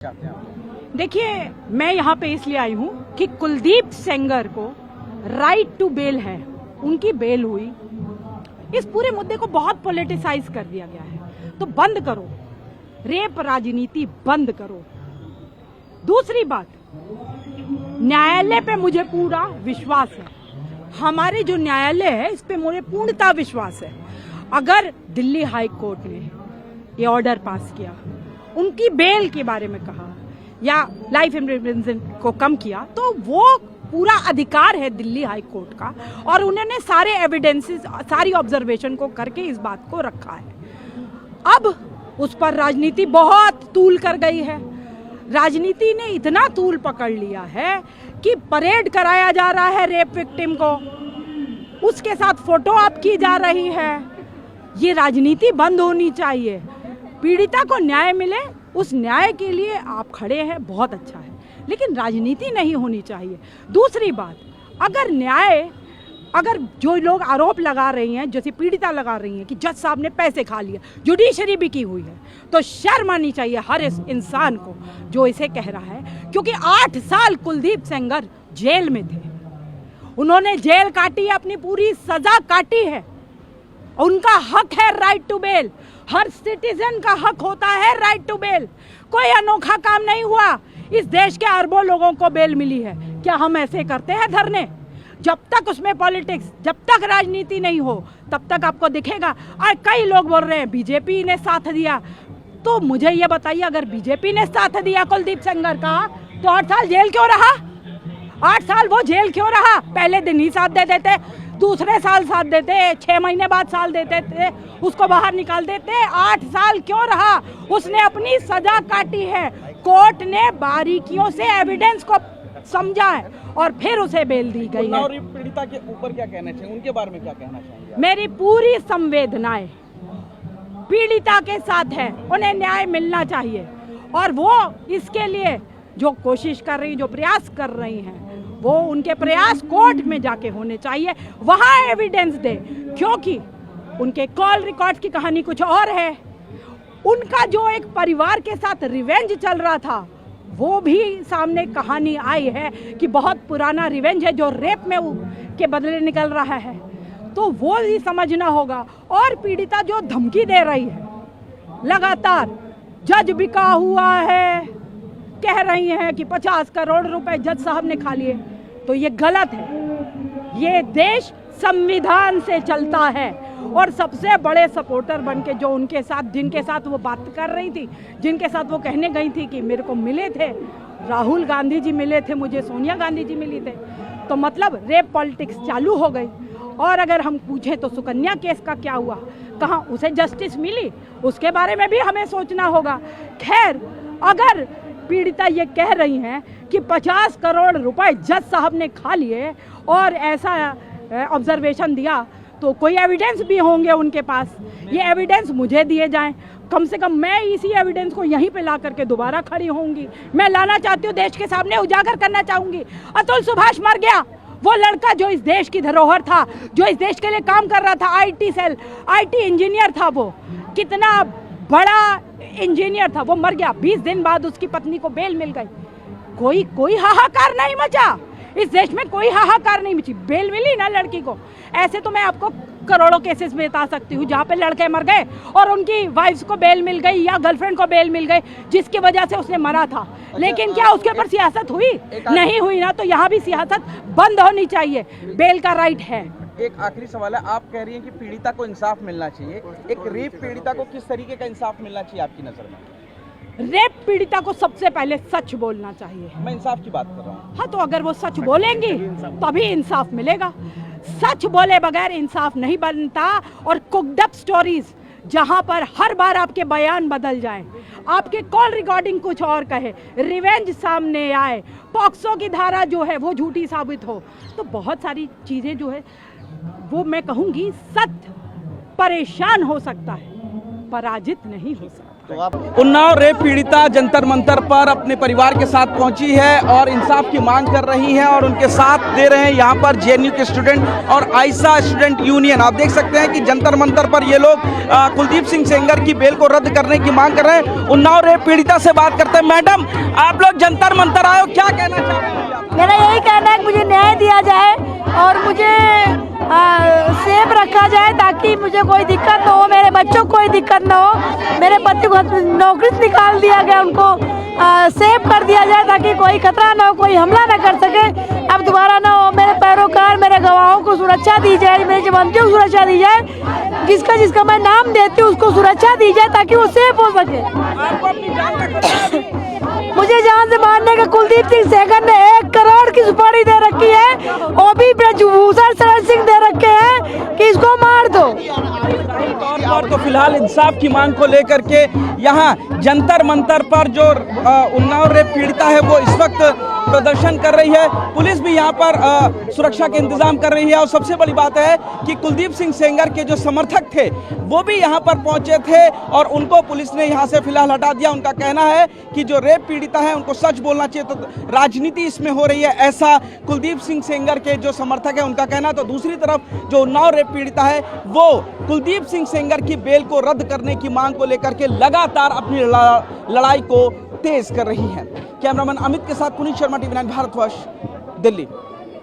देखिए, मैं यहाँ पे इसलिए आई हूँ कि कुलदीप सेंगर को राइट टू बेल है, उनकी बेल हुई। इस पूरे मुद्दे को बहुत पॉलिटिसाइज कर दिया गया है, तो बंद करो, रेप राजनीति बंद करो। दूसरी बात, न्यायालय पे मुझे पूरा विश्वास है, हमारे जो न्यायालय है इस पे मुझे पूर्णतः विश्वास है। अगर दिल्ली हाई कोर्ट ने ये ऑर्डर पास किया, उनकी बेल के बारे में कहा या लाइफ इम्प्रिजनमेंट को कम किया, तो वो पूरा अधिकार है दिल्ली हाई कोर्ट का, और उन्होंने सारे एविडेंसेस, सारी ऑब्जर्वेशन को करके इस बात को रखा है। अब उस पर राजनीति बहुत तूल कर गई है। राजनीति ने इतना तूल पकड़ लिया है कि परेड कराया जा रहा है रेप विक्टिम को, उसके साथ फोटो आप की जा रही है। ये राजनीति बंद होनी चाहिए। पीड़िता को न्याय मिले, उस न्याय के लिए आप खड़े हैं, बहुत अच्छा है, लेकिन राजनीति नहीं होनी चाहिए। दूसरी बात, अगर जो लोग आरोप लगा रही हैं, जैसे पीड़िता लगा रही हैं कि जज साहब ने पैसे खा लिए, जुडिशरी भी की हुई है, तो शर्म आनी चाहिए हर इस इंसान को जो इसे कह रहा है। क्योंकि 8 साल कुलदीप सेंगर जेल में थे, उन्होंने जेल काटी है, अपनी पूरी सजा काटी है, उनका हक है राइट टू बेल। हर सिटीजन का हक होता है राइट टू बेल। कोई अनोखा काम नहीं हुआ, इस देश के अरबों लोगों को बेल मिली है। क्या हम ऐसे करते हैं धरने? जब तक उसमें पॉलिटिक्स, जब तक राजनीति नहीं हो, तब तक आपको दिखेगा। और कई लोग बोल रहे हैं बीजेपी ने साथ दिया, तो मुझे ये बताइए, अगर बीजेपी ने साथ दिया कुलदीप सेंगर का, तो 8 साल जेल क्यों रहा? 8 साल वो जेल क्यों रहा? पहले दिन ही साथ दे देते, दूसरे साल साथ देते, 6 महीने बाद साल देते थे, उसको बाहर निकाल देते। 8 साल क्यों रहा? उसने अपनी सजा काटी है, कोर्ट ने बारीकियों से एविडेंस को समझा है और फिर उसे बेल दी गई है। और पीड़िता के ऊपर क्या कहना चाहिए, उनके बारे में क्या कहना चाहिए? मेरी पूरी संवेदनाएं पीड़िता के साथ है, उन्हें न्याय मिलना चाहिए, और वो इसके लिए जो कोशिश कर रही, जो प्रयास कर रही हैं, वो उनके प्रयास कोर्ट में जाके होने चाहिए, वहाँ एविडेंस दे। क्योंकि उनके कॉल रिकॉर्ड की कहानी कुछ और है। उनका जो एक परिवार के साथ रिवेंज चल रहा था, वो भी सामने कहानी आई है कि बहुत पुराना रिवेंज है जो रेप में के बदले निकल रहा है, तो वो भी समझना होगा। और पीड़िता जो धमकी दे रही है लगातार, जज बिका हुआ है, कह रही हैं कि 50 करोड़ रुपए जज साहब ने खा लिए, तो ये गलत है। ये देश संविधान से चलता है, और सबसे बड़े सपोर्टर बनके जो उनके साथ, जिनके साथ वो बात कर रही थी, जिनके साथ वो कहने गई थी कि मेरे को मिले थे राहुल गांधी जी, मिले थे मुझे, सोनिया गांधी जी मिली थे, तो मतलब रेप पॉलिटिक्स चालू हो गई। और अगर हम पूछें तो सुकन्या केस का क्या हुआ, कहाँ उसे जस्टिस मिली, उसके बारे में भी हमें सोचना होगा। खैर, अगर पीड़िता ये कह रही हैं कि 50 करोड़ रुपए जज साहब ने खा लिए और ऐसा ऑब्जर्वेशन दिया, तो कोई एविडेंस भी होंगे उनके पास। ये एविडेंस मुझे दिए जाएं, कम से कम मैं इसी एविडेंस को यहीं पे ला करके दोबारा खड़ी होंगी। मैं लाना चाहती हूँ, देश के सामने उजागर करना चाहूँगी। अतुल सुभाष मर गया, वो लड़का जो इस देश की धरोहर था, जो इस देश के लिए काम कर रहा था, IT इंजीनियर था, वो कितना बड़ा इंजीनियर था, वो मर गया। 20 दिन बाद उसकी पत्नी को बेल मिल गई। कोई हाहाकार नहीं मचा इस देश में, कोई हाहाकार नहीं मची, बेल मिली ना लड़की को। ऐसे तो मैं आपको करोड़ों केसेस में बता सकती हूँ जहाँ पे लड़के मर गए और उनकी वाइफ्स को बेल मिल गई या गर्लफ्रेंड को बेल मिल गई, जिसकी वजह से उसने मरा था। लेकिन क्या उसके ऊपर सियासत हुई? नहीं हुई ना, तो यहाँ भी सियासत बंद होनी चाहिए। बेल का राइट है। एक आखिरी सवाल है, आप कह रही हैं कि पीड़िता को इंसाफ मिलना चाहिए, एक रेप पीड़िता को किस तरीके का इंसाफ मिलना चाहिए आपकी नजर में? रेप पीड़िता को सबसे पहले सच बोलना चाहिए। मैं इंसाफ की बात कर रहा हूँ। हाँ, तो अगर वो सच बोलेंगी तभी इंसाफ मिलेगा। सच बोले बगैर इंसाफ नहीं बनता। और कुक्ड अप स्टोरीज, जहाँ पर हर बार आपके बयान बदल जाएं, आपके कॉल रिकॉर्डिंग कुछ और कहे, रिवेंज सामने आए, पॉक्सो की धारा जो है वो झूठी साबित हो, तो बहुत सारी चीजें जो है वो मैं कहूँगी सत्य परेशान हो सकता है, पराजित नहीं हो सकता। तो आप उन्नाव रेप पीड़िता जंतर मंतर पर अपने परिवार के साथ पहुंची है और इंसाफ की मांग कर रही है और उनके साथ दे रहे हैं यहाँ पर जेएनयू के स्टूडेंट और आयशा स्टूडेंट यूनियन। आप देख सकते हैं कि जंतर मंतर पर ये लोग कुलदीप सिंह सेंगर की बेल को रद्द करने की मांग कर रहे हैं। उन्नाव रेप पीड़िता से बात करते हैं। मैडम, आप लोग जंतर मंतर आए हो, क्या कहना चाहते हैं? मेरा यही कहना है कि मुझे न्याय दिया जाए और मुझे सेफ रखा जाए ताकि मुझे कोई दिक्कत ना हो, मेरे बच्चों को कोई दिक्कत ना हो। मेरे पति को नौकरी से निकाल दिया गया, उनको सेफ कर दिया जाए ताकि कोई खतरा ना हो, कोई हमला ना कर सके, अब दोबारा ना हो। मेरे पैरोकार, मेरे गवाहों को सुरक्षा दी जाए, मेरे जवानों को सुरक्षा दी जाए, जिसका जिसका मैं नाम देती हूँ उसको सुरक्षा दी जाए ताकि वो सेफ हो सके। मुझे जान से मारने का कुलदीप सिंह सेंगर ने 1 करोड़ की सुपारी दे रखी है, वो भी ब्रजभूषण शरण सिंह दे रखे हैं कि इसको मार दो। और तो फिलहाल इंसाफ की मांग को लेकर के यहाँ जंतर मंतर पर जो उन्नाव रेप पीड़िता है वो इस वक्त प्रदर्शन कर रही है। पुलिस भी यहाँ पर सुरक्षा के इंतजाम कर रही है और सबसे बड़ी बात है कि कुलदीप सिंह सेंगर के जो समर्थक थे वो भी यहाँ पर पहुंचे थे और उनको पुलिस ने यहाँ से फिलहाल हटा दिया। उनका कहना है कि जो रेप पीड़िता है उनको सच बोलना चाहिए, तो राजनीति इसमें हो रही है, ऐसा कुलदीप सिंह सेंगर के जो समर्थक है उनका कहना। तो दूसरी तरफ जो उन्नाव रेप पीड़िता है वो कुलदीप सिंह सेंगर की बेल को रद्द करने की मांग को लेकर के लगातार अपनी लड़ाई को तेज कर रही है। कैमरामैन अमित के साथ पुनीत शर्मा, TV9 भारतवर्ष, दिल्ली।